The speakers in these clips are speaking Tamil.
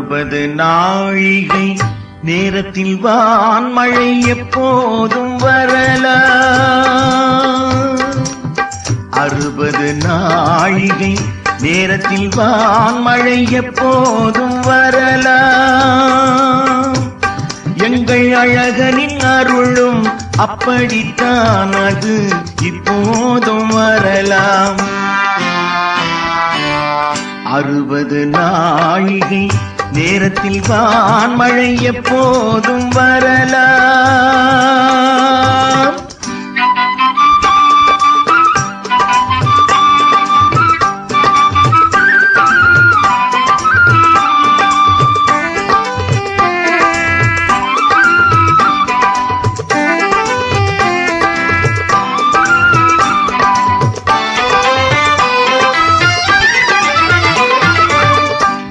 60 நாழிகை நேரத்தில் வான்மழை எப்போதும் வரலாம். 60 நாழிகை நேரத்தில் வான்மழை எப்போதும் வரலாம். எங்கள் அழகனின் அருளும் அப்படித்தான், அது இப்போதும் வரலாம். 60 நாழிகை நேரத்தில் வான்மழை எப்போதும் வரலாம்.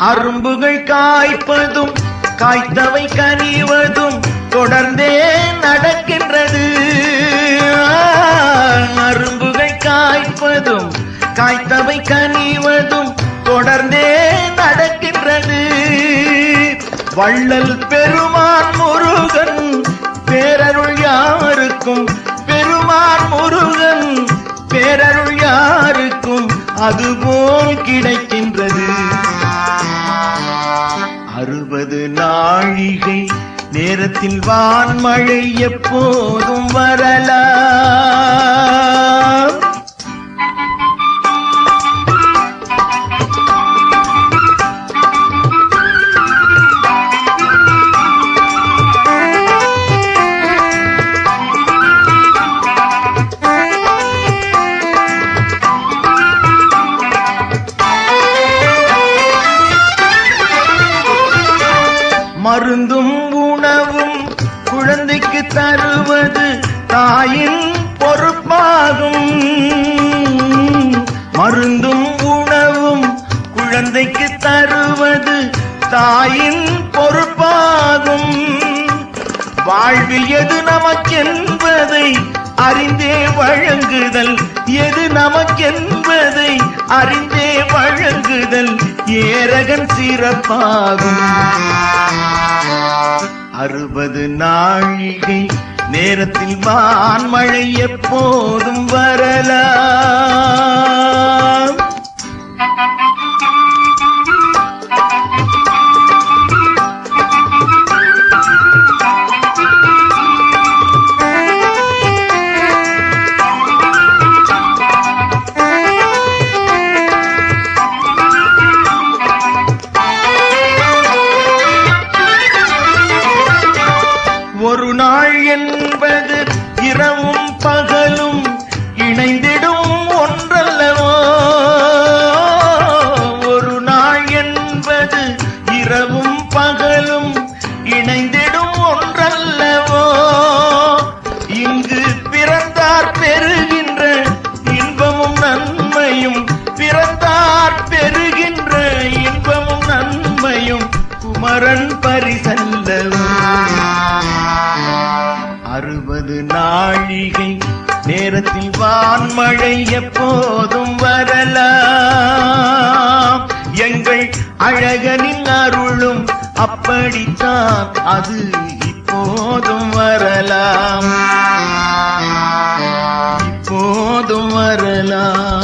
அரும்புகள் காய்ப்பதும் காய்த்தவை கனிவதும் தொடர்ந்தே நடக்கின்றது. அரும்புகள் காய்ப்பதும் காய்த்தவை கனிவதும் தொடர்ந்தே நடக்கின்றது. வள்ளல் பெருமான் முருகன் பேரருள் யாருக்கும், பெருமான் முருகன் பேரருள் யாருக்கும் அதுபோல் கிடைக்கின்றது. 60 நாழிகை நேரத்தில் வான்மழை எப்போதும் வரலாம். மருந்தும் உணவும் குழந்தைக்கு தருவது தாயின் பொறுப்பாகும். மருந்தும் உணவும் குழந்தைக்கு தருவது தாயின் பொறுப்பாகும். வாழ்வில் எது நமக்கென்பதை அறிந்தே வழங்குதல், எது நமக்கென்பதை அறிந்தே வழங்குதல் ஏரகன் சிறப்பாகும். 60 நாழிகை நேரத்தில் வான்மழை எப்போதும் வரலாம். ஒரு நாள் என்பது இரவும் பகலும் இணைந்திடும் ஒன்றல்லவோ. ஒரு நாள் என்பது இரவும் பகலும் இணைந்திடும் ஒன்றல்லவோ. இங்கு பிறந்தார் பெறுகின்ற இன்பமும் நன்மையும், பிறந்தார் பெறுகின்ற இன்பமும் நன்மையும் குமரன் பரிசல்லவோ. 60 நாழிகை நேரத்தில் வான்மழை எப்போதும் வரலாம். எங்கள் அழகனின் அருளும் அப்படித்தான், அது இப்போதும் வரலாம், இப்போதும் வரலாம்.